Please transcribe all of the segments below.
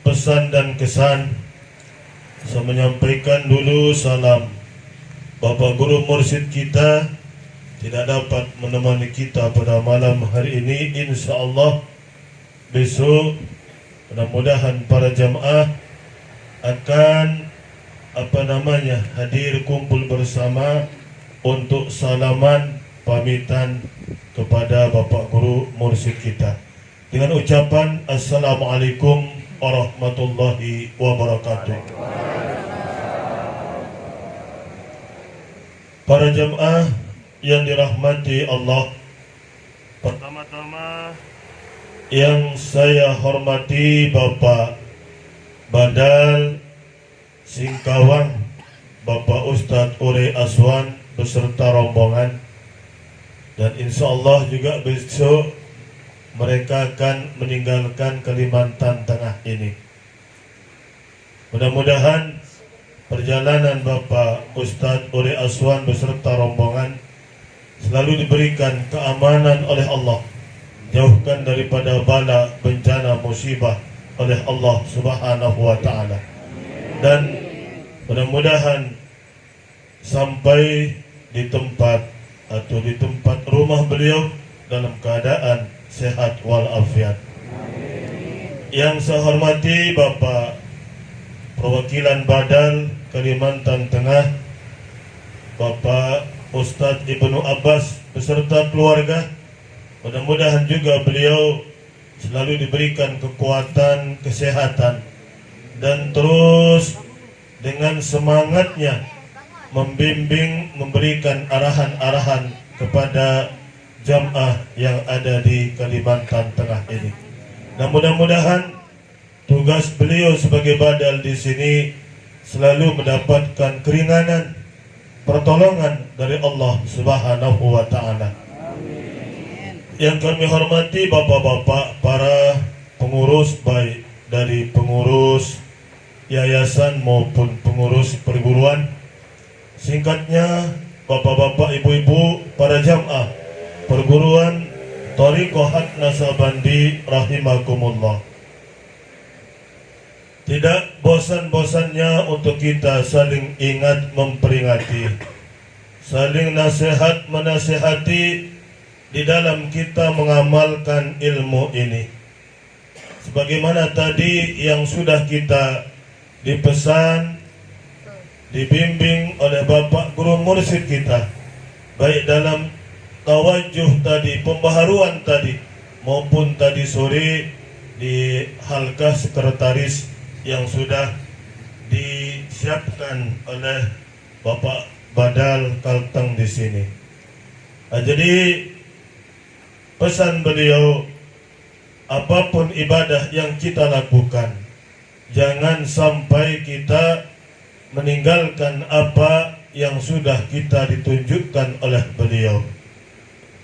Pesan dan kesan, saya menyampaikan dulu salam. Bapak Guru Mursyid kita tidak dapat menemani kita pada malam hari ini. Insya Allah besok mudah-mudahan para jamaah akan hadir kumpul bersama untuk salaman pamitan kepada Bapak Guru Mursyid kita dengan ucapan Assalamualaikum warahmatullahi wabarakatuh. Para jemaah yang dirahmati Allah, pertama-tama yang saya hormati Bapak Badal Singkawang, Bapak Ustadz Ure Aswan beserta rombongan, dan insya Allah juga besok mereka akan meninggalkan Kalimantan Tengah ini. Mudah-mudahan perjalanan Bapak Ustadz Ure Aswan beserta rombongan selalu diberikan keamanan oleh Allah, jauhkan daripada bala, bencana, musibah oleh Allah Subhanahu wa Ta'ala, dan mudah-mudahan sampai di tempat rumah beliau dalam keadaan sehat walafiat. Yang saya hormati Bapak Perwakilan Badal Kalimantan Tengah, Bapak Ustadz Ibnu Abbas beserta keluarga, mudah-mudahan juga beliau selalu diberikan kekuatan, kesehatan, dan terus dengan semangatnya membimbing, memberikan arahan-arahan kepada jamaah yang ada di Kalimantan Tengah ini. Dan mudah-mudahan tugas beliau sebagai badal di sini selalu mendapatkan keringanan, pertolongan dari Allah Subhanahu wa Ta'ala. Yang kami hormati bapak-bapak, para pengurus, baik dari pengurus yayasan maupun pengurus perguruan, singkatnya bapak-bapak, ibu-ibu, para jamaah perguruan Thariqah Nasabandi rahimakumullah. Tidak bosan-bosannya untuk kita saling ingat memperingati, saling nasihat menasihati di dalam kita mengamalkan ilmu ini. Sebagaimana tadi yang sudah kita dipesan, dibimbing oleh Bapak Guru Mursyid kita, baik dalam tawajuh tadi, pembaharuan tadi, maupun tadi sore di halkah sekretaris yang sudah disiapkan oleh Bapak Badal Kalteng di sini. Jadi pesan beliau, apapun ibadah yang kita lakukan, jangan sampai kita meninggalkan apa yang sudah kita ditunjukkan oleh beliau.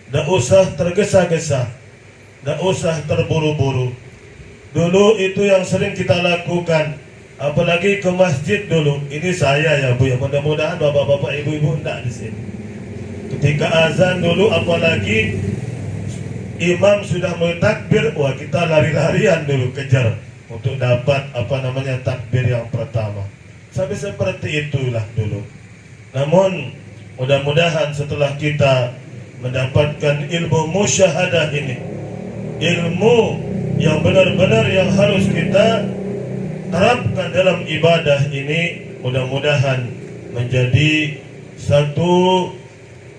Tidak usah tergesa-gesa, tidak usah terburu-buru. Dulu itu yang sering kita lakukan, apalagi ke masjid dulu. Ini saya ya Bu, ya mudah-mudahan bapak-bapak, ibu-ibu tidak di sini. Ketika azan dulu, apalagi imam sudah mentakbir, wah kita lari-larian dulu kejar untuk dapat takbir yang pertama. Sampai seperti itulah dulu. Namun mudah-mudahan setelah kita mendapatkan ilmu musyahadah ini, ilmu yang benar-benar yang harus kita terapkan dalam ibadah ini, mudah-mudahan menjadi satu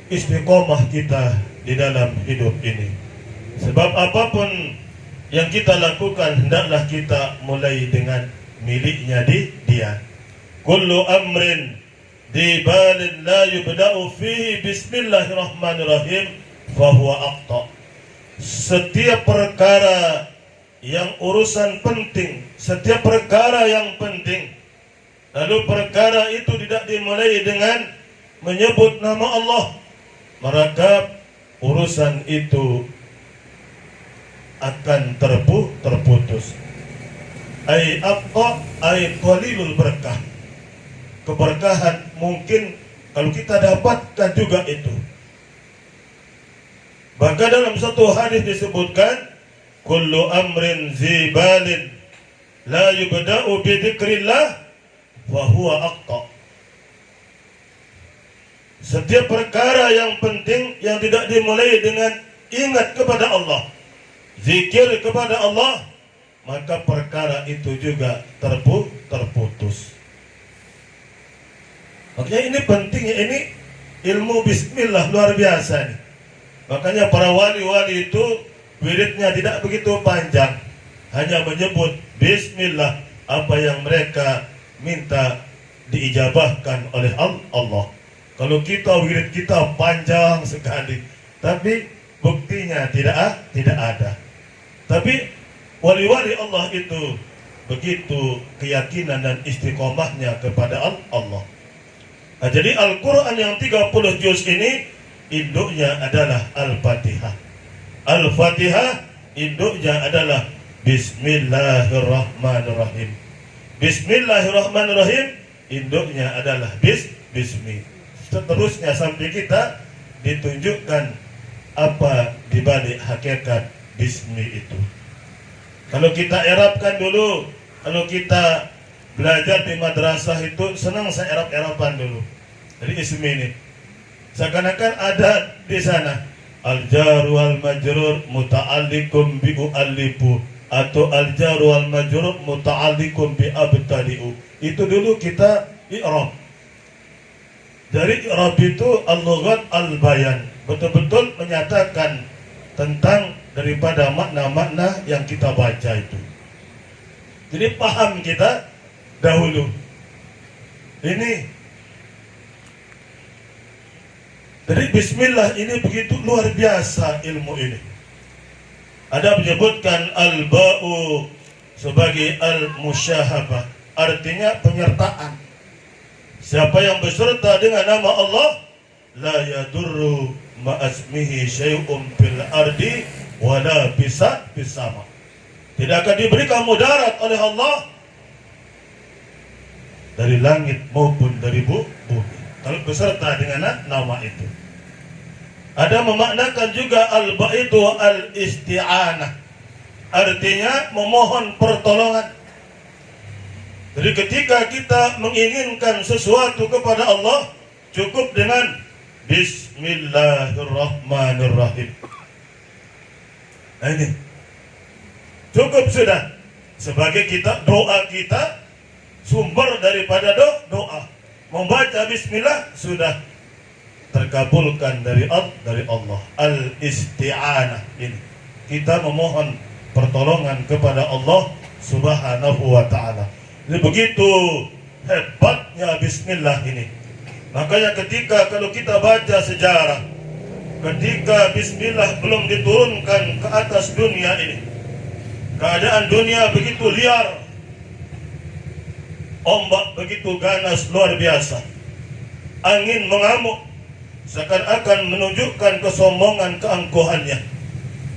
istiqomah kita di dalam hidup ini. Sebab apapun yang kita lakukan, hendaklah kita mulai dengan miliknya dia. Kullu amrin di balin la yubda'u fihi bismillahirrahmanirrahim fahuwa aqta. Setiap perkara yang urusan penting, setiap perkara yang penting, lalu perkara itu tidak dimulai dengan menyebut nama Allah, maka urusan itu akan terputus. Ai aqta ai qalilul barakah. Keberkahan mungkin kalau kita dapatkan juga itu. Maka dalam satu hadis disebutkan kullu amrin zibalin la yubda'u bi dzikrillah fa huwa aqta. Setiap perkara yang penting yang tidak dimulai dengan ingat kepada Allah, zikir kepada Allah, maka perkara itu juga terputus. Makanya ini pentingnya, ini ilmu bismillah luar biasa nih. Makanya para wali-wali itu wiridnya tidak begitu panjang, hanya menyebut bismillah, apa yang mereka minta diijabahkan oleh Allah. Kalau kita wirid kita panjang sekali, tapi buktinya tidak ada. Tapi wali-wali Allah itu begitu keyakinan dan istiqomahnya kepada Allah. Nah, jadi Al-Quran yang 30 juz ini induknya adalah Al-Fatihah. Al-Fatihah induknya adalah Bismillahirrahmanirrahim. Bismillahirrahmanirrahim induknya adalah Bismi. Seterusnya sampai kita ditunjukkan apa dibalik hakikat Bismi itu. Kalau kita erapkan dulu, kalau kita belajar di madrasah itu senang saya erap-erapan dulu. Jadi ismi ini seakan-akan ada di sana al-jar wal majrur muta'alliqun bi u'allifu atau al-jar wal majrur muta'alliqun bi abtadi'u. Itu dulu kita i'rab. Dari i'rab itu al-lughat al-bayan, betul-betul menyatakan tentang daripada makna-makna yang kita baca itu. Jadi paham kita dahulu. Ini dari bismillah ini begitu luar biasa ilmu ini. Ada menyebutkan al-ba'u sebagai al-musyahabah, artinya penyertaan. Siapa yang berserta dengan nama Allah, la yadurru ma'asmihi syai'un fil ardi wala bisa sama. Tidak akan diberikan mudarat oleh Allah dari langit maupun dari bumi, kalau beserta dengan nama itu. Ada memaknakan juga al-ba'idu al-isti'anah, artinya memohon pertolongan. Jadi ketika kita menginginkan sesuatu kepada Allah, cukup dengan Bismillahirrahmanirrahim. Nah ini cukup sudah sebagai kita, doa kita sumber daripada doa. Membaca bismillah sudah terkabulkan dari Allah. Al-isti'anah ini kita memohon pertolongan kepada Allah Subhanahu wa ta'ala. Ini begitu hebatnya bismillah ini. Makanya ketika kalau kita baca sejarah, ketika bismillah belum diturunkan ke atas dunia ini, keadaan dunia begitu liar, ombak begitu ganas luar biasa, angin mengamuk, seakan-akan menunjukkan kesombongan keangkuhannya.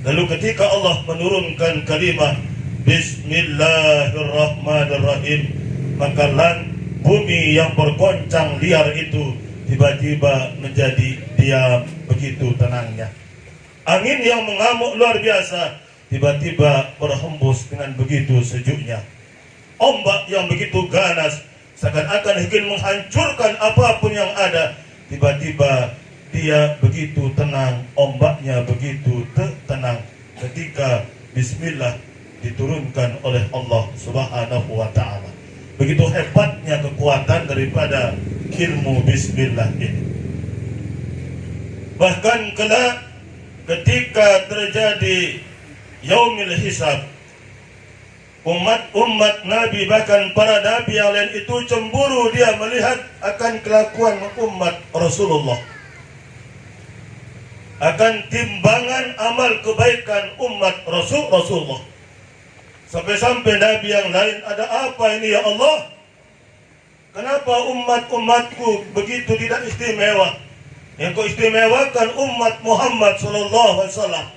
Lalu ketika Allah menurunkan kalimat Bismillahirrahmanirrahim, maka bumi yang bergoncang liar itu tiba-tiba menjadi diam, begitu tenangnya. Angin yang mengamuk luar biasa tiba-tiba berhembus dengan begitu sejuknya. Ombak yang begitu ganas seakan-akan ingin menghancurkan apapun yang ada, tiba-tiba dia begitu tenang, ombaknya begitu tenang ketika bismillah diturunkan oleh Allah Subhanahu wa ta'ala. Begitu hebatnya kekuatan daripada ilmu bismillah ini. Bahkan kelak ketika terjadi yaumil hisab, umat Nabi, bahkan para Nabi yang lain itu cemburu dia melihat akan kelakuan umat Rasulullah, akan timbangan amal kebaikan umat Rasulullah. Sampai-sampai Nabi yang lain, ada apa ini ya Allah? Kenapa umatku begitu tidak istimewa? Yang kau istimewakan umat Muhammad sallallahu alaihi wasallam.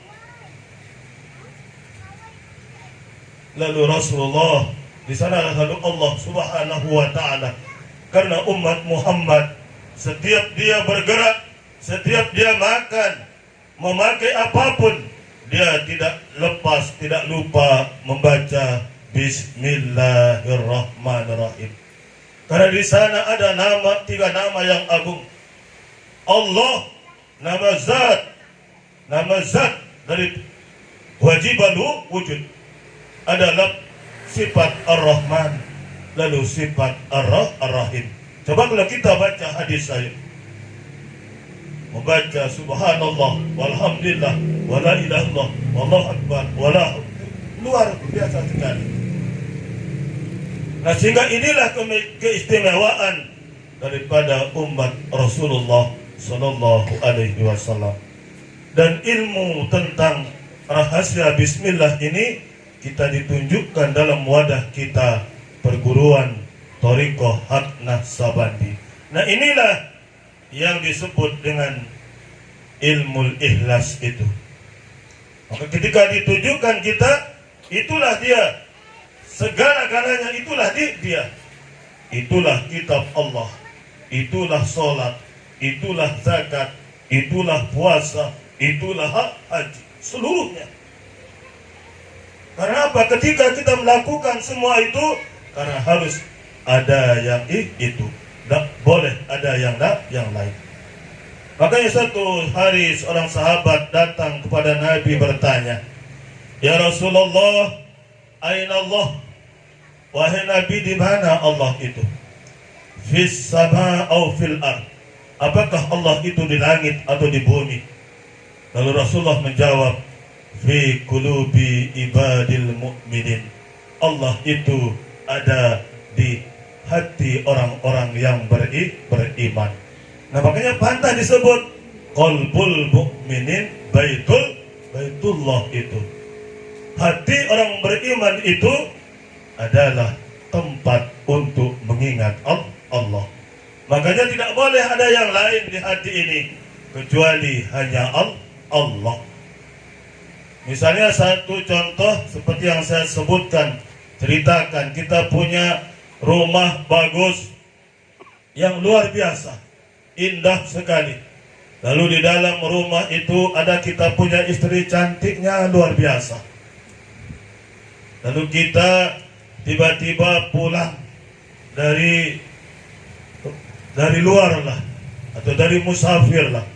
Lalu Rasulullah di sana lalu Allah Subhanahu wa ta'ala, karena umat Muhammad setiap dia bergerak, setiap dia makan, memakai apapun, dia tidak lepas, tidak lupa membaca Bismillahirrahmanirrahim. Karena di sana ada tiga nama yang agung. Allah, nama zat dari wajibalu wujud adalah sifat Ar-Rahman, lalu sifat Ar-Rahim. Coba kalau kita baca hadis saya, membaca subhanallah walhamdulillah wala ilaha illallah wallahu akbar wala, luar biasa sekali. Nah, sehingga inilah keistimewaan daripada umat Rasulullah sallallahu alaihi wasallam. Dan ilmu tentang rahasia bismillah ini kita ditunjukkan dalam wadah kita perguruan Thariqah Haq Naqsabandi. Nah, inilah yang disebut dengan ilmu ikhlas itu. Maka ketika ditunjukkan kita, itulah dia, segala-galanya itulah dia. Itulah kitab Allah, itulah sholat, itulah zakat, itulah puasa, itulah haji, seluruhnya. Karena apa? Ketika kita melakukan semua itu, karena harus ada yang itu, tidak boleh ada yang lain. Makanya satu hari seorang sahabat datang kepada Nabi bertanya, "Ya Rasulullah, aina Allah?" Wahai Nabi, di mana Allah itu? Fis sama au fil ard. Apakah Allah itu di langit atau di bumi? Lalu Rasulullah menjawab, fi qulubi ibadil mu'minin. Allah itu ada di hati orang-orang yang beriman. Nah, makanya pantas disebut qalbul mu'minin baitullah itu. Hati orang beriman itu adalah tempat untuk mengingat Allah. Makanya tidak boleh ada yang lain di hati ini kecuali hanya Allah. Misalnya satu contoh seperti yang saya sebutkan, ceritakan, kita punya rumah bagus yang luar biasa, indah sekali. Lalu di dalam rumah itu ada kita punya istri cantiknya luar biasa. Lalu kita tiba-tiba pulang dari luar lah, atau dari musafir lah.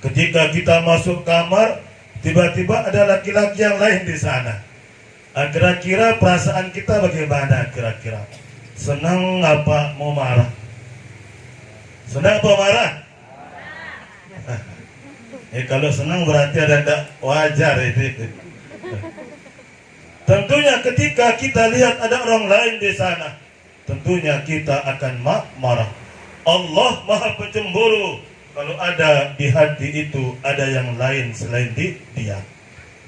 Ketika kita masuk kamar, tiba-tiba ada laki-laki yang lain di sana. Kira-kira perasaan kita bagaimana kira-kira? Senang apa mau marah? Senang apa marah? Kalau senang berarti ada tidak wajar itu. Tentunya ketika kita lihat ada orang lain di sana, tentunya kita akan marah. Allah Maha Pencemburu kalau ada di hati itu ada yang lain selain dia.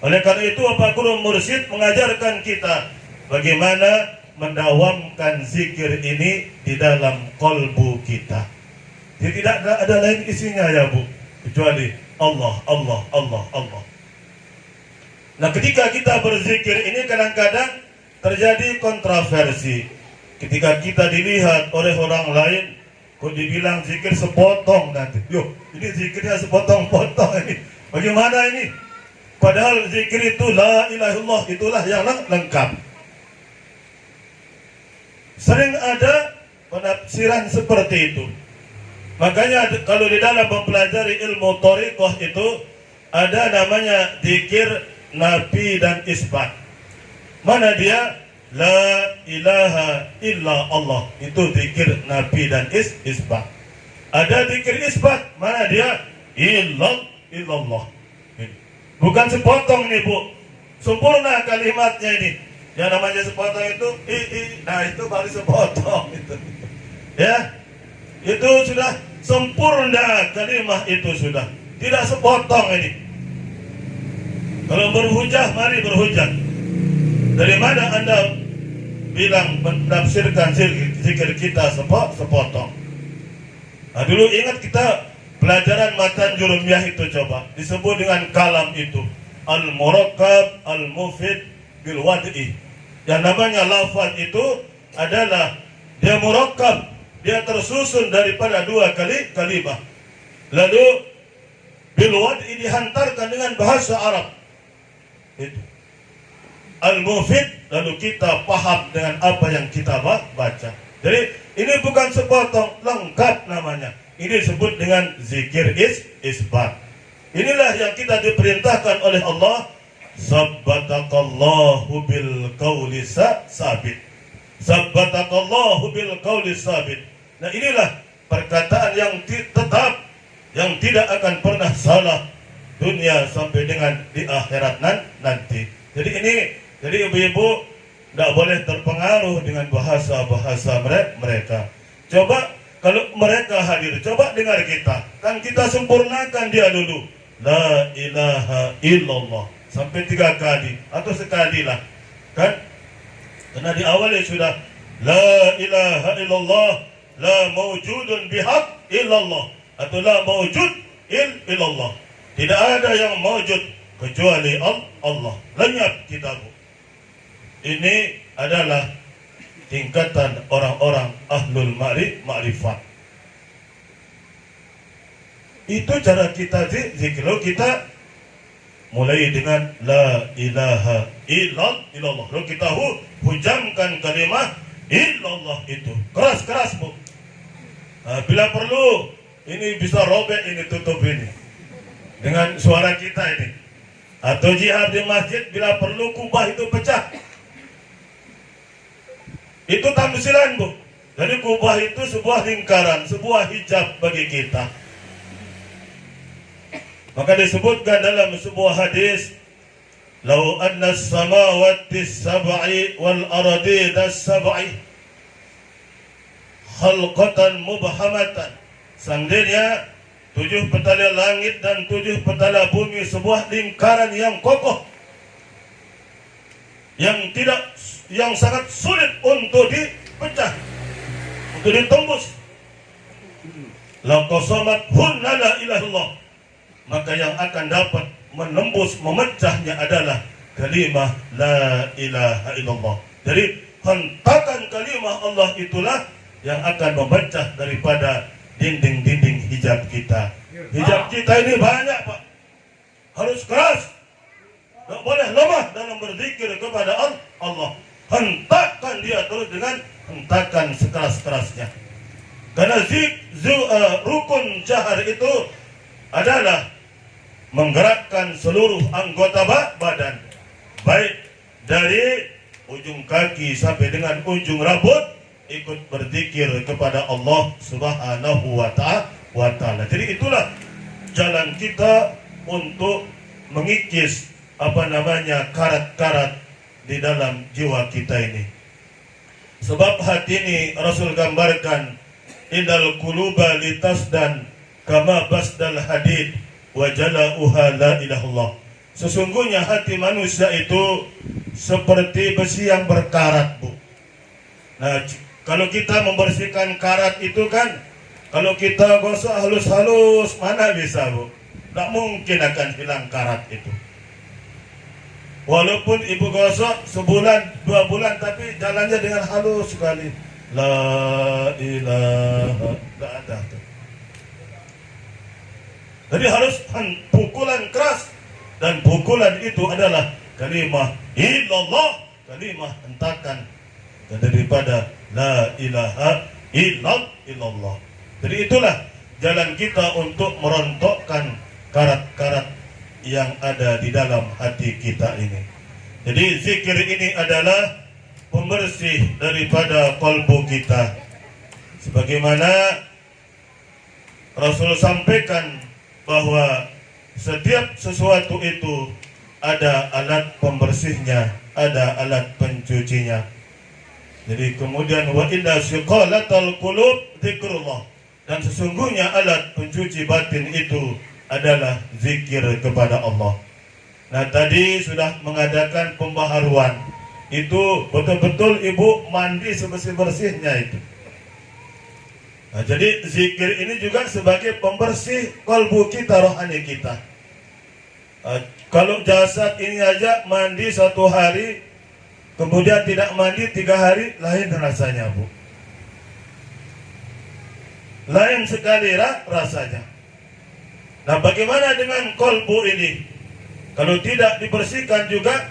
Oleh karena itu, Bapak Guru Mursyid mengajarkan kita bagaimana mendawamkan zikir ini di dalam kolbu kita. Jadi tidak ada lain isinya ya Bu, kecuali Allah, Allah, Allah, Allah. Nah, ketika kita berzikir ini kadang-kadang terjadi kontroversi. Ketika kita dilihat oleh orang lain, kok dibilang zikir sepotong nanti. Yo, ini zikirnya sepotong-potong ini. Bagaimana ini? Padahal zikir itu la ilaha illallah, itulah yang lengkap. Sering ada penafsiran seperti itu. Makanya kalau di dalam mempelajari ilmu thariqah itu ada namanya zikir nafi dan isbat. Mana dia? La ilaha illa Allah. Itu zikir nafi dan isbat. Ada zikir isbat. Mana dia? Illallah. Bukan sepotong nih Bu, sempurna kalimatnya ini. Yang namanya sepotong itu nah itu baru sepotong itu. Ya, itu sudah sempurna kalimat itu sudah. Tidak sepotong ini. Kalau berhujah, mari berhujah. Dari mana Anda bilang menafsirkan zikir kita sepotong? Nah, dulu ingat kita pelajaran matan jurumiyah itu coba disebut dengan kalam itu al-murakkab al-mufid bil wad'i. Yang namanya lafaz itu adalah dia murakkab, dia tersusun daripada dua kalimah. Lalu bil wad'i dihantarkan dengan bahasa Arab. Itu. al-mufid, lalu kita paham dengan apa yang kita baca. Jadi ini bukan sepotong, lengkap namanya. Ini disebut dengan zikir isbat. Inilah yang kita diperintahkan oleh Allah. Sabbatakallahu bil qawli sabit. Sabbatakallahu bil qawli sabit. Nah, inilah perkataan yang tetap, yang tidak akan pernah salah dunia sampai dengan di akhirat nanti. Jadi ibu-ibu tidak boleh terpengaruh dengan bahasa-bahasa mereka. Coba kalau mereka hadir, coba dengar kita. Kan kita sempurnakan dia dulu. La ilaha illallah. Sampai 3 kali atau sekali lah. Kan? Karena di awal sudah la ilaha illallah, la mawjudun bihaq illallah, atau la mawjud illallah. Tidak ada yang mawjud kecuali Allah. Lenyap kita, Bu. Ini adalah tingkatan orang-orang ahlul ma'rifat. Itu cara kita zikir. Kita mulai dengan la ilaha illallah. Lalu kita hujamkan kalimat illallah itu keras-keras, Bu. Nah, bila perlu ini bisa robek, ini tutup ini dengan suara kita ini. Atau jihad di masjid, bila perlu kubah itu pecah. Itu tamsilan, Bu. Jadi kubah itu sebuah lingkaran, sebuah hijab bagi kita. Maka disebutkan dalam sebuah hadis, "Lau anna as-samawati as-sab'i wal ardina as-sab'i khalqatan mubhamatan." Seandainya 7 petala langit dan 7 petala bumi sebuah lingkaran yang kokoh, yang sangat sulit untuk dipecah, untuk ditembus. La qasamat hunna la ilaha illallah. Maka yang akan dapat menembus, memecahnya adalah kalimah la ilaha illallah. Jadi hentakan kalimah Allah itulah yang akan memecah daripada dinding-dinding hijab kita. Hijab kita ini banyak, Pak. Harus keras. Tak boleh lemah dalam berzikir kepada Allah. Hentakan dia terus dengan hentakan sekeras-kerasnya. Karena rukun jahar itu adalah menggerakkan seluruh anggota badan, baik dari ujung kaki sampai dengan ujung rambut, ikut berzikir kepada Allah Subhanahu wa ta'ala. Jadi itulah jalan kita untuk mengikis karat-karat di dalam jiwa kita ini. Sebab hati ini Rasul gambarkan, indal quluba litasdan kama basdal hadid wa jala'uha la ilaha. Sesungguhnya hati manusia itu seperti besi yang berkarat, Bu. Nah, kalau kita membersihkan karat itu kan, kalau kita gosok halus-halus, mana bisa, Bu? Tak mungkin akan hilang karat itu. Walaupun ibu gosok sebulan, 2 bulan, tapi jalannya dengan halus sekali. La ilaha, tak ada tuh. Jadi harus pukulan keras, dan pukulan itu adalah kalimah illallah, kalimah hentakan daripada la ilaha illallah. Jadi itulah jalan kita untuk merontokkan karat-karat yang ada di dalam hati kita ini. Jadi zikir ini adalah pembersih daripada kalbu kita. Sebagaimana Rasul sampaikan bahwa setiap sesuatu itu ada alat pembersihnya, ada alat pencucinya. Jadi kemudian wa inna siqalatal qulub dzikrullah, dan sesungguhnya alat pencuci batin itu adalah zikir kepada Allah. Nah, tadi sudah mengadakan pembaharuan. Itu betul-betul ibu mandi sebersih-bersihnya itu. Nah, jadi zikir ini juga sebagai pembersih kalbu kita, rohani kita. Kalau jasad ini aja mandi 1 hari, kemudian tidak mandi 3 hari, lain rasanya, Bu. Lain sekali rasanya. Nah, bagaimana dengan kalbu ini? Kalau tidak dibersihkan juga,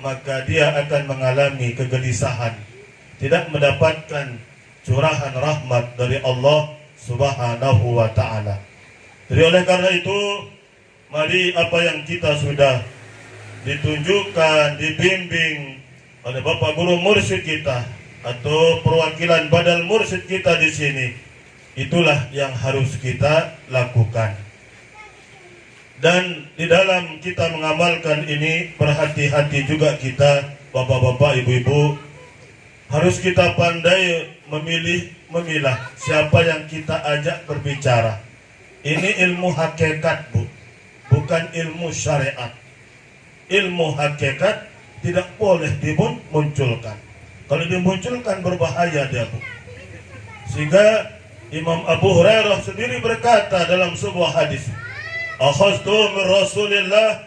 maka dia akan mengalami kegelisahan, tidak mendapatkan curahan rahmat dari Allah Subhanahu wa ta'ala. Jadi oleh karena itu, mari apa yang kita sudah ditunjukkan, dibimbing oleh Bapak Guru Mursyid kita atau perwakilan Badal Mursyid kita di sini, itulah yang harus kita lakukan. Dan di dalam kita mengamalkan ini, berhati-hati juga kita, bapak-bapak, ibu-ibu, harus kita pandai memilah siapa yang kita ajak berbicara. Ini ilmu hakikat, Bu, bukan ilmu syariat. Ilmu hakikat tidak boleh dimunculkan. Kalau dimunculkan berbahaya dia, Bu. Sehingga Imam Abu Hurairah sendiri berkata dalam sebuah hadis, "Akhadtu min Rasulillah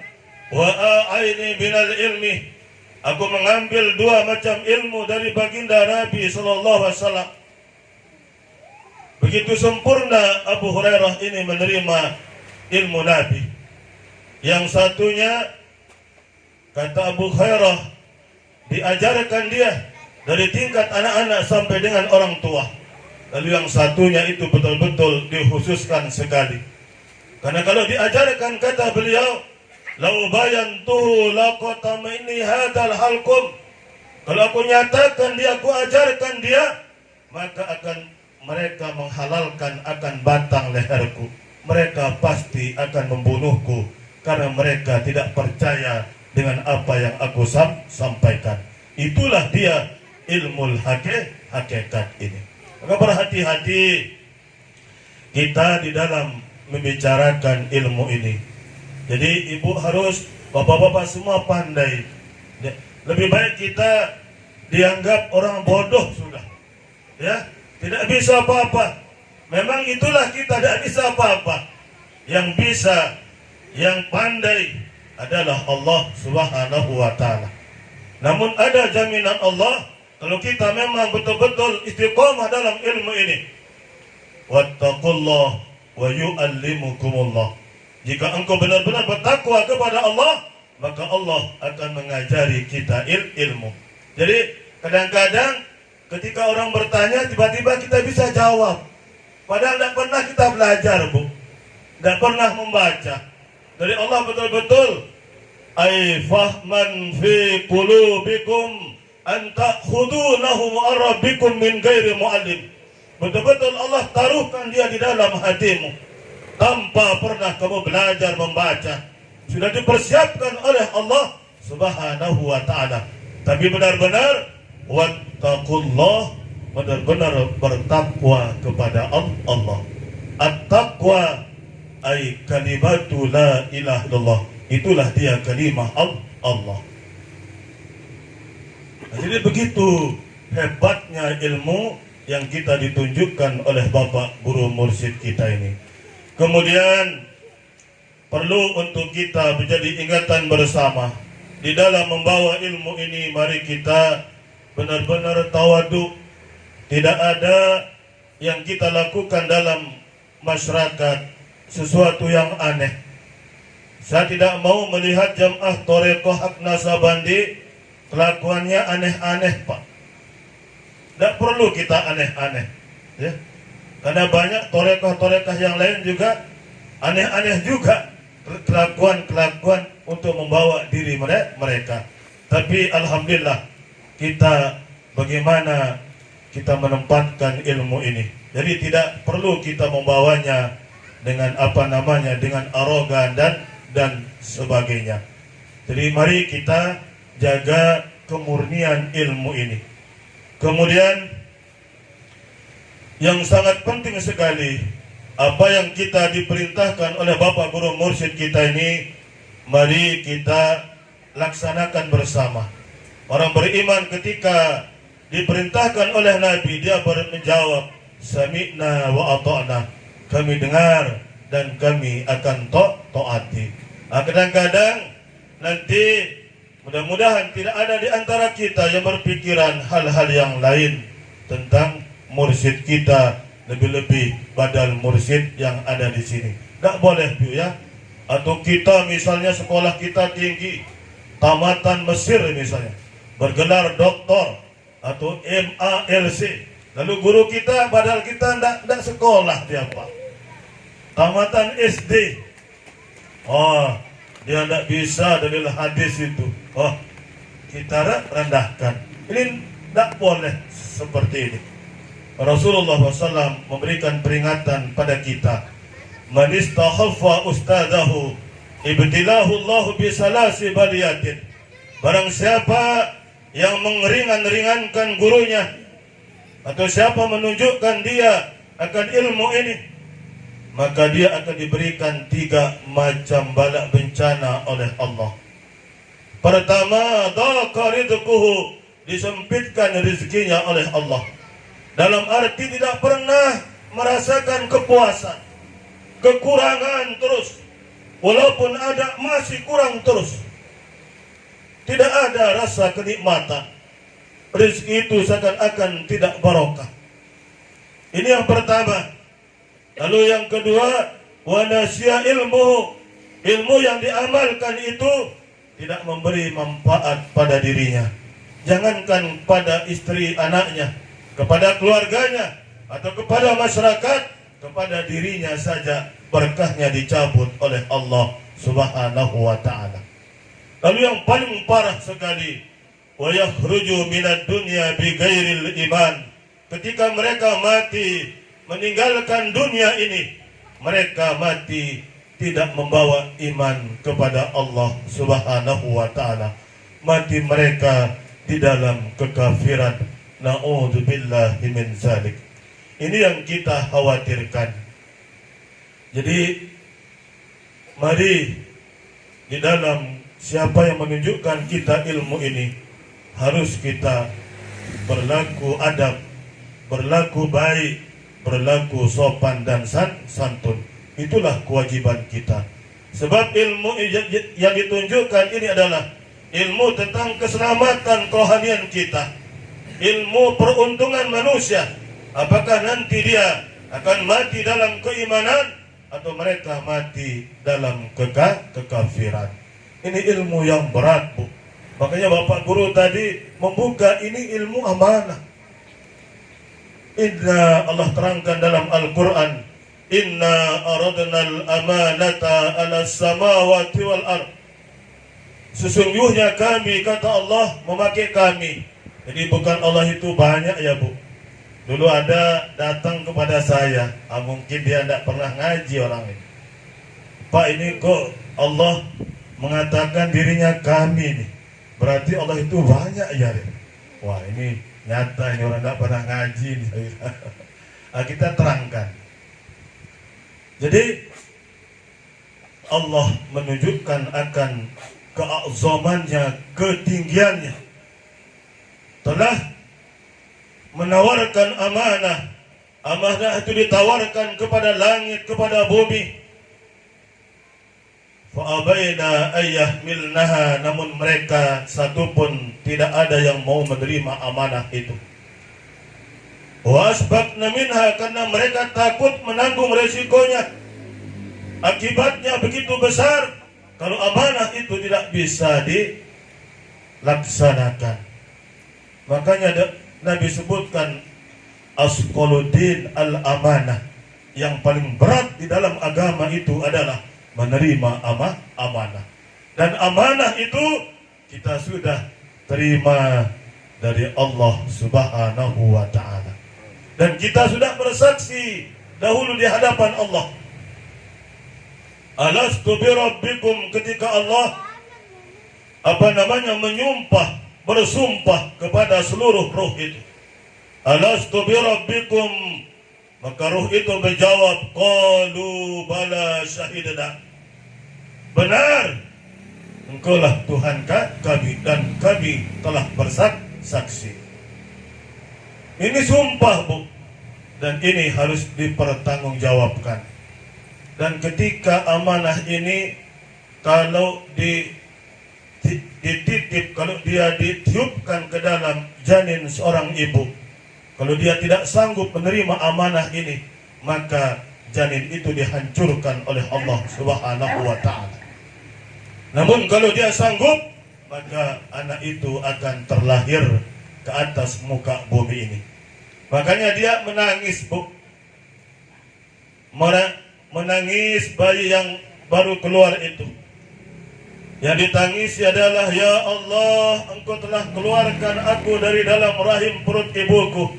wa a'aini minal ilmi." Aku mengambil dua macam ilmu dari baginda Nabi sallallahu alaihi wasallam. Begitu sempurna Abu Hurairah ini menerima ilmu Nabi. Yang satunya, kata Abu Hurairah, diajarkan dia dari tingkat anak-anak sampai dengan orang tua. Lalu yang satunya itu betul-betul dikhususkan sekali. Karena kalau diajarkan, kata beliau, "Lau bayantuhu laqatamaini hadal halqum." Kalau aku nyatakan dia, aku ajarkan dia, maka akan mereka menghalalkan akan batang leherku. Mereka pasti akan membunuhku karena mereka tidak percaya dengan apa yang aku sampaikan. Itulah dia ilmu hakikat ini. Maka berhati-hati kita di dalam membicarakan ilmu ini. Jadi ibu harus, bapak-bapak semua pandai. Lebih baik kita dianggap orang bodoh sudah, ya, tidak bisa apa-apa. Memang itulah kita, tidak bisa apa-apa. Yang bisa, yang pandai adalah Allah Subhanahu wa ta'ala. Namun ada jaminan Allah kalau kita memang betul-betul istiqomah dalam ilmu ini. Wattaqullah wa yu'allimukumullah. Jika engkau benar-benar bertakwa kepada Allah, maka Allah akan mengajari kita ilmu. Jadi kadang-kadang ketika orang bertanya, tiba-tiba kita bisa jawab. Padahal tidak pernah kita belajar, Bu. Tidak pernah membaca. Dari Allah betul-betul, ay fahman fi qulubikum an ta'khudunahu rabbikum min ghairi mu'allim. Betul-betul Allah taruhkan dia di dalam hatimu, tanpa pernah kamu belajar membaca. Sudah dipersiapkan oleh Allah Subhanahu wa ta'ala. Tapi benar-benar wattaqullah, benar-benar bertakwa kepada Allah. At-taqwa ay kalimatu la ilaha illallah. Itulah dia kalimah Allah. Jadi begitu hebatnya ilmu yang kita ditunjukkan oleh Bapak Guru Mursyid kita ini. Kemudian perlu untuk kita menjadi ingatan bersama di dalam membawa ilmu ini. Mari kita benar-benar tawadu. Tidak ada yang kita lakukan dalam masyarakat sesuatu yang aneh. Saya tidak mau melihat jamaah Torekoh Hak Nasabandi kelakuannya aneh-aneh, Pak. Tidak perlu kita aneh-aneh, ya. Karena banyak torekah-torekah yang lain juga aneh-aneh juga kelakuan-kelakuan untuk membawa diri mereka. Tapi alhamdulillah kita bagaimana kita menempatkan ilmu ini. Jadi tidak perlu kita membawanya dengan dengan arogan dan sebagainya. Jadi mari kita jaga kemurnian ilmu ini. Kemudian yang sangat penting sekali, apa yang kita diperintahkan oleh Bapak Guru Mursyid kita ini, mari kita laksanakan bersama. Orang beriman ketika diperintahkan oleh Nabi, dia menjawab, sami'na wa ata'na. Kami dengar dan kami akan taati. Kadang-kadang nanti mudah-mudahan tidak ada di antara kita yang berpikiran hal-hal yang lain tentang mursyid kita, lebih-lebih badal mursyid yang ada di sini. Tidak boleh, Bu, ya. Atau kita misalnya sekolah kita tinggi, tamatan Mesir misalnya, bergelar doktor atau MALC. Lalu guru kita, padahal kita tidak sekolah dia Pak, tamatan SD, oh dia tidak bisa dalil hadis itu, oh kita rendahkan. Ini tidak boleh seperti ini. Rasulullah SAW memberikan peringatan pada kita, man istakhaffa ustadahu ibtilahu Allah bisalasi baliyatin. Barang siapa yang meringankan gurunya, atau siapa menunjukkan dia akan ilmu ini, maka dia akan diberikan 3 macam bala bencana oleh Allah. Pertama, dhaqa rizquhu, disempitkan rezekinya oleh Allah, dalam arti tidak pernah merasakan kepuasan, kekurangan terus, walaupun ada masih kurang terus, tidak ada rasa kenikmatan. Rezeki itu seakan-akan tidak barokah. Ini yang pertama. Lalu yang kedua, wa nasya ilmu, ilmu yang diamalkan itu tidak memberi manfaat pada dirinya. Jangankan pada istri anaknya, kepada keluarganya, atau kepada masyarakat, kepada dirinya saja berkahnya dicabut oleh Allah Subhanahu wa ta'ala. Lalu yang paling parah sekali, wa yakhruju minad dunya bighairil iman. Ketika mereka mati meninggalkan dunia ini, mereka mati tidak membawa iman kepada Allah Subhanahu wa ta'ala. Mati mereka di dalam kekafiran. Na'udzubillahi min zalik. Ini yang kita khawatirkan. Jadi mari di dalam siapa yang menunjukkan kita ilmu ini, harus kita berlaku adab, berlaku baik, berlaku sopan dan santun. Itulah kewajiban kita. Sebab ilmu yang ditunjukkan ini adalah ilmu tentang keselamatan kerohanian kita, ilmu peruntungan manusia. Apakah nanti dia akan mati dalam keimanan atau mereka mati dalam kekafiran. Ini ilmu yang berat, Bu. Makanya Bapak Guru tadi membuka ini ilmu amanah. Inna, Allah terangkan dalam Al-Quran, inna aradnal amanata ala samawati wal ard. Sesungguhnya kami, kata Allah, memakai kami. Jadi bukan Allah itu banyak ya Bu. Dulu ada datang kepada saya, mungkin dia tidak pernah ngaji orang ini. Pak, ini kok Allah mengatakan dirinya kami nih, berarti Allah itu banyak ya. Wah, ini nyata, ini orang tidak pernah ngaji nih. Kita terangkan. Jadi Allah menunjukkan akan keazamannya, ketinggiannya, telah menawarkan amanah. Amanah itu ditawarkan kepada langit, kepada bumi. Fa'abaina ayyahmilnaha, namun mereka satupun tidak ada yang mau menerima amanah itu. Wa asbaqna minha, karena mereka takut menanggung resikonya. Akibatnya begitu besar kalau amanah itu tidak bisa dilaksanakan. Makanya Nabi sebutkan asqaluddin al-amanah, yang paling berat di dalam agama itu adalah menerima amanah. Dan amanah itu kita sudah terima dari Allah Subhanahu wa ta'ala. Dan kita sudah bersaksi dahulu di hadapan Allah. Alastu bi rabbikum, ketika Allah menyumpah, bersumpah kepada seluruh ruh itu. Alastu bi rabbikum, maka ruh itu menjawab, qalu bala syahidna, benar, engkaulah Tuhan kami dan kami telah bersaksi. Ini sumpah, Bu, dan ini harus dipertanggungjawabkan. Dan ketika amanah ini kalau dititip, kalau dia ditiupkan ke dalam janin seorang ibu, kalau dia tidak sanggup menerima amanah ini, maka janin itu dihancurkan oleh Allah Subhanahu wa ta'ala. Namun kalau dia sanggup, maka anak itu akan terlahir ke atas muka bumi ini. Makanya dia menangis, Bu. Menangis bayi yang baru keluar itu. Yang ditangisi adalah, ya Allah, Engkau telah keluarkan aku dari dalam rahim perut ibuku.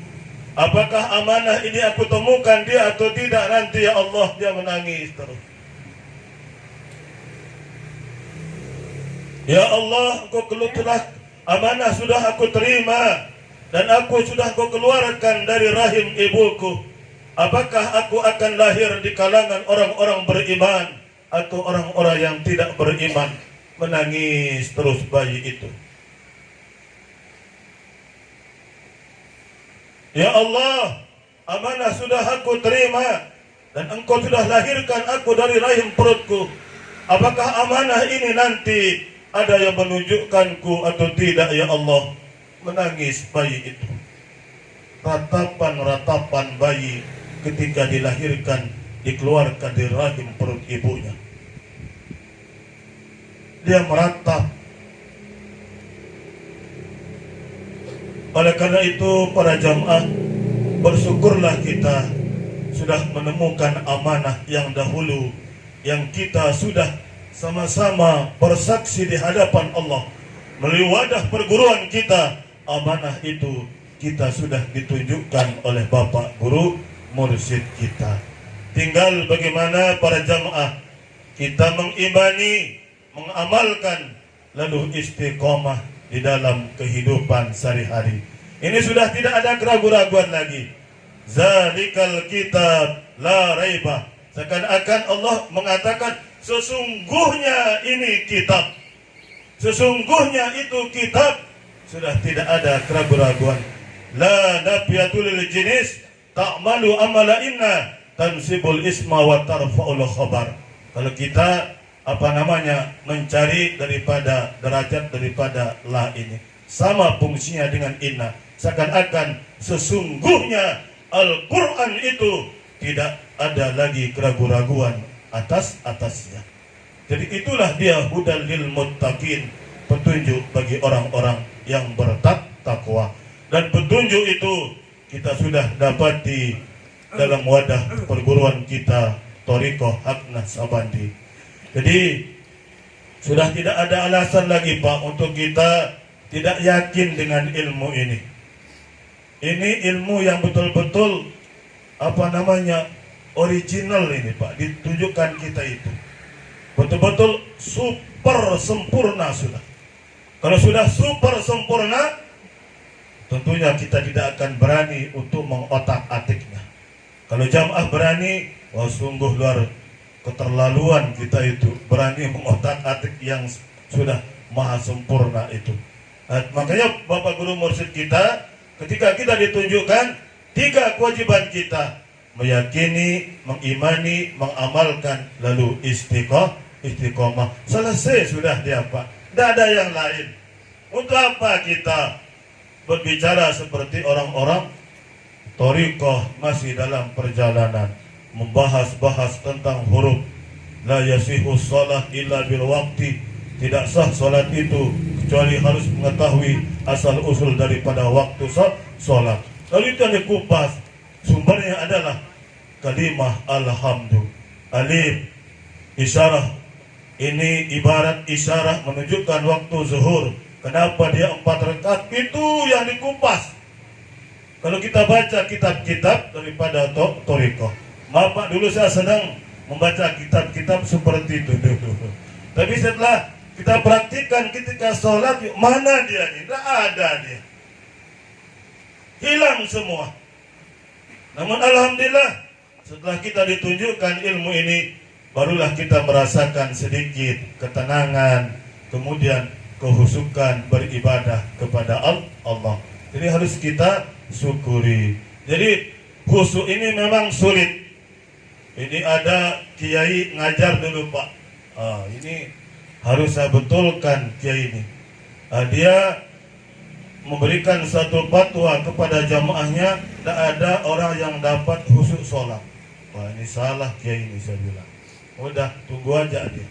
Apakah amanah ini aku temukan dia atau tidak nanti, ya Allah? Dia menangis terus. Ya Allah, Engkau telah amanah sudah aku terima dan aku sudah Kau keluarkan dari rahim ibuku. Apakah aku akan lahir di kalangan orang-orang beriman atau orang-orang yang tidak beriman? Menangis terus bayi itu. Ya Allah, amanah sudah aku terima dan Engkau sudah lahirkan aku dari rahim perutku. Apakah amanah ini nanti ada yang menunjukkanku atau tidak, ya Allah? Menangis bayi itu. Ratapan-ratapan bayi ketika dilahirkan, dikeluarkan dari rahim perut ibunya. Dia meratap. Oleh karena itu, para jamaah, bersyukurlah kita sudah menemukan amanah yang dahulu, yang kita sudah sama-sama bersaksi di hadapan Allah melalui wadah perguruan kita. Amanah itu kita sudah ditunjukkan oleh Bapak Guru Mursyid kita. Tinggal bagaimana para jamaah kita mengimani, mengamalkan, lalu istiqomah di dalam kehidupan sehari-hari. Ini sudah tidak ada keraguan-raguan lagi. Zalikal kitab la raiba. Seakan-akan Allah mengatakan, sesungguhnya ini kitab. Sesungguhnya itu kitab. Sudah tidak ada keraguan-raguan. La nafiyatul jinis ta'malu amala inna tansibul isma wa tarfa'ul khabar. Kalau kita mencari daripada derajat daripada la ini, sama fungsinya dengan inna. Seakan-akan sesungguhnya Al-Quran itu tidak ada lagi keraguan-raguan atasnya. Jadi itulah dia hudal lil muttaqin, petunjuk bagi orang-orang yang bertakwa. Dan petunjuk itu kita sudah dapat di dalam wadah perguruan kita, Thariqah Haq Naqsabandi. Jadi sudah tidak ada alasan lagi, Pak, untuk kita tidak yakin dengan ilmu ini. Ini ilmu yang betul-betul original ini, Pak, ditunjukkan kita itu. Betul-betul super sempurna sudah. Kalau sudah super sempurna, tentunya kita tidak akan berani untuk mengotak-atiknya. Kalau jamaah berani, wah sungguh luar keterlaluan kita itu, berani mengotak-atik yang sudah maha sempurna itu. Nah, makanya Bapak Guru Mursyid kita, ketika kita ditunjukkan 3 kewajiban kita, meyakini, mengimani, mengamalkan, lalu istiqomah. Selesai sudah dia, Pak. Tidak ada yang lain. Untuk apa kita berbicara seperti orang-orang Thariqah masih dalam perjalanan, membahas-bahas tentang huruf. La yasihu shalah illa bil waqti. Tidak sah salat itu kecuali harus mengetahui asal usul daripada waktu salat. Lalu itu yang dikupas. Sumbernya adalah kalimah alhamdu. Alif isyarah. Ini ibarat isyarah menunjukkan waktu zuhur. Kenapa dia 4 rakaat? Itu yang dikupas. Kalau kita baca kitab-kitab daripada Thariqah. Maaf Pak, dulu saya sedang membaca kitab-kitab seperti itu. Tapi setelah kita praktikkan ketika sholat, mana dia nih? Tidak ada dia. Hilang semua. Namun alhamdulillah, setelah kita ditunjukkan ilmu ini, barulah kita merasakan sedikit ketenangan, kemudian kehusukan beribadah kepada Allah. Jadi harus kita syukuri. Jadi khusyuk ini memang sulit. Ini ada kiai ngajar dulu, Pak. Ini harus saya betulkan kiai ini. Dia memberikan satu fatwa kepada jamaahnya, tidak ada orang yang dapat khusyuk sholat. Wah, ini salah kiai ini, saya bilang. Udah, tunggu aja dia.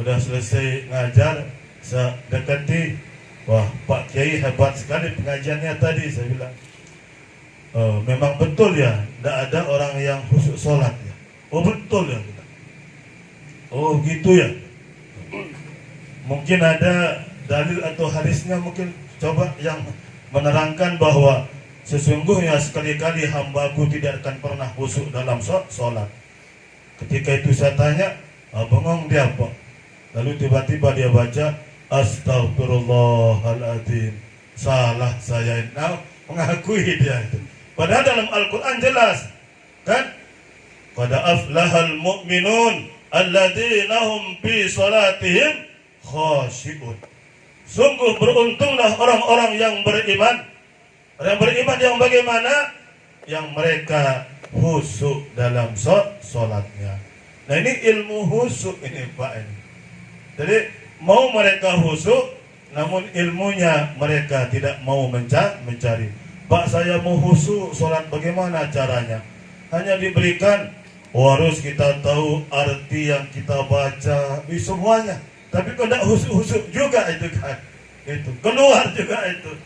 Udah selesai ngajar, saya dekati, wah Pak Kiai hebat sekali pengajiannya tadi, saya bilang. Memang betul ya, tidak ada orang yang khusyuk sholat ya. Oh betul ya. Oh gitu ya. Mungkin ada dalil atau hadisnya, mungkin coba yang menerangkan bahwa sesungguhnya sekali-kali hambaku tidak akan pernah khusyuk dalam sholat. Ketika itu saya tanya, bengong dia apa? Lalu tiba-tiba dia baca, Astagfirullahaladzim, salah saya. Nah, mengakui dia itu. Padahal dalam Al-Quran jelas, kan? Qad aflahal mu'minun alladzina hum fi salatihim khashi'un. Sungguh beruntunglah orang-orang yang beriman. Orang beriman yang bagaimana? Yang mereka khusyuk dalam sholatnya. Nah ini ilmu khusyuk ini Pak ini. Jadi mau mereka khusyuk, namun ilmunya mereka tidak mau mencari. Pak saya mau khusyuk sholat, bagaimana caranya? Hanya diberikan, harus kita tahu arti yang kita baca, semuanya. Tapi kok tidak khusyuk juga itu kan? Itu keluar juga itu.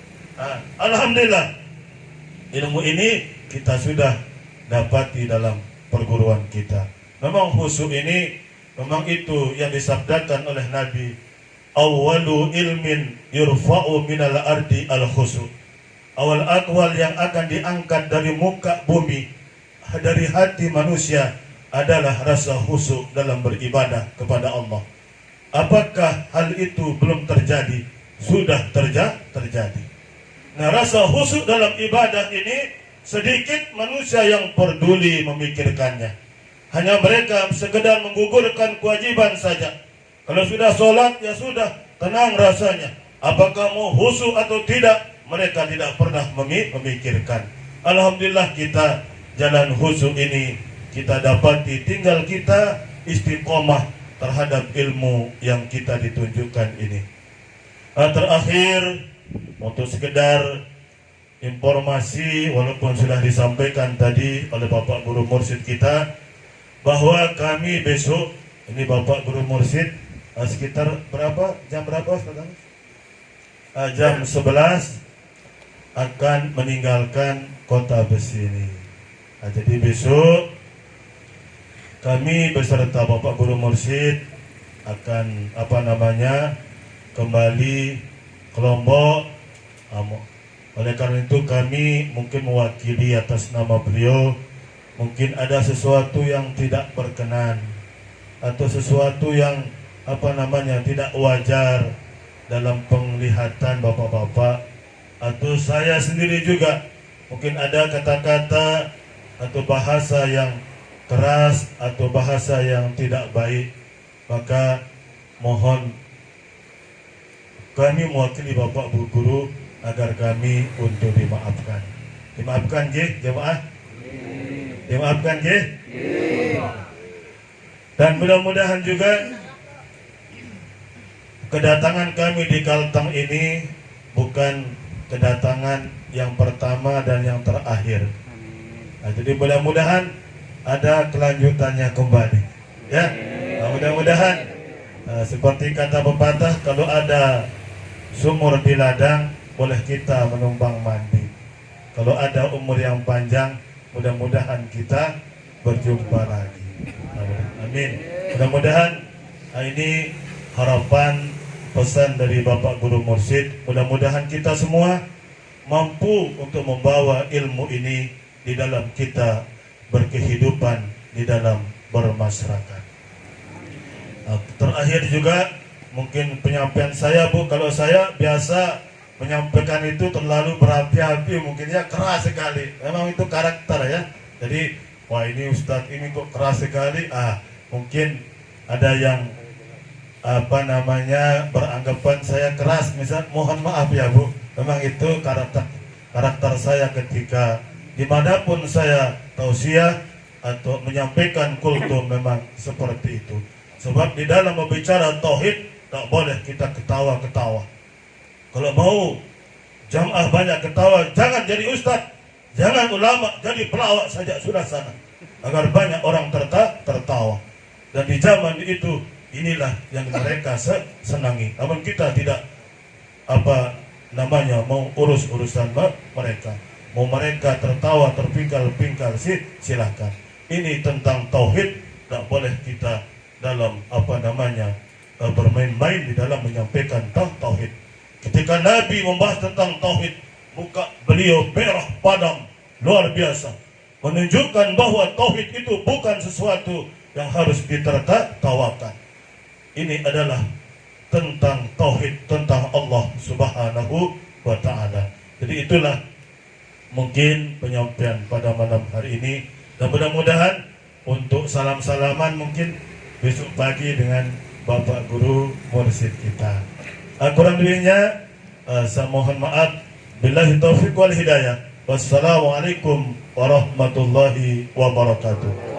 Alhamdulillah ilmu ini kita sudah dapati dalam perguruan kita. Memang khusyuk ini, memang itu yang disabdakan oleh Nabi, awwalu ilmin yurfa'u minal ardi al khusyuk. Awal akwal yang akan diangkat dari muka bumi, dari hati manusia, adalah rasa khusyuk dalam beribadah kepada Allah. Apakah hal itu belum terjadi? Sudah terjadi. Nah, rasa khusyuk dalam ibadah ini sedikit manusia yang peduli memikirkannya. Hanya mereka sekedar menggugurkan kewajiban saja. Kalau sudah sholat, ya sudah, tenang rasanya. Apakah mau khusyuk atau tidak, mereka tidak pernah memikirkan. Alhamdulillah kita jalan khusyuk ini kita dapati, tinggal kita istiqomah terhadap ilmu yang kita ditunjukkan ini. Terakhir, untuk sekedar informasi, walaupun sudah disampaikan tadi oleh Bapak Guru Mursyid kita, bahwa kami besok, ini Bapak Guru Mursyid, sekitar berapa? Jam berapa sekarang? Jam 11 akan meninggalkan kota besi ini. Jadi besok kami beserta Bapak Guru Mursyid akan kembali ke Lombok. Oleh karena itu kami mungkin mewakili atas nama beliau, mungkin ada sesuatu yang tidak berkenan atau sesuatu yang tidak wajar dalam penglihatan bapak-bapak atau saya sendiri juga. Mungkin ada kata-kata atau bahasa yang keras atau bahasa yang tidak baik, maka mohon kami mewakili Bapak Guru agar kami untuk dimaafkan. Dimaafkan jemaah? Dimaafkan Dan mudah-mudahan juga kedatangan kami di Kalteng ini bukan kedatangan yang pertama dan yang terakhir. Nah, jadi mudah-mudahan ada kelanjutannya kembali. Ya, mudah-mudahan seperti kata pepatah, kalau ada sumur di ladang, boleh kita menumpang mandi. Kalau ada umur yang panjang, mudah-mudahan kita berjumpa lagi. Amin. Mudah-mudahan ini harapan pesan dari Bapak Guru Mursyid. Mudah-mudahan kita semua mampu untuk membawa ilmu ini di dalam kita berkehidupan, di dalam bermasyarakat. Terakhir juga mungkin penyampaian saya, Bu, kalau saya biasa menyampaikan itu terlalu berapi-api, mungkin ya keras sekali. Memang itu karakter ya. Jadi wah ini Ustadz ini kok keras sekali. Mungkin ada yang beranggapan saya keras, misal mohon maaf ya Bu, memang itu karakter saya ketika dimanapun saya tausiah atau menyampaikan kultum, memang seperti itu. Sebab di dalam berbicara tauhid tak boleh kita ketawa-ketawa. Kalau mau jamaah banyak ketawa, jangan jadi ustadz, jangan ulama, jadi pelawak saja sudah sana, agar banyak orang tertawa. Dan di zaman itu Inilah yang mereka senangi. Namun kita tidak mau urusan mereka. Mau mereka tertawa terpingkal-pingkal silahkan. Ini tentang tauhid, tidak boleh kita dalam bermain-main di dalam menyampaikan tauhid. Ketika Nabi membahas tentang tauhid, muka beliau merah padam luar biasa, menunjukkan bahwa tauhid itu bukan sesuatu yang harus ditertawakan. Ini adalah tentang tauhid, tentang Allah Subhanahu wa ta'ala. Jadi itulah mungkin penyampaian pada malam hari ini, dan mudah-mudahan untuk salam-salaman mungkin besok pagi dengan Bapak Guru Mursyid kita. Kurang lebihnya saya mohon maaf. Billahi taufiq wal hidayah. Wassalamualaikum warahmatullahi wabarakatuh.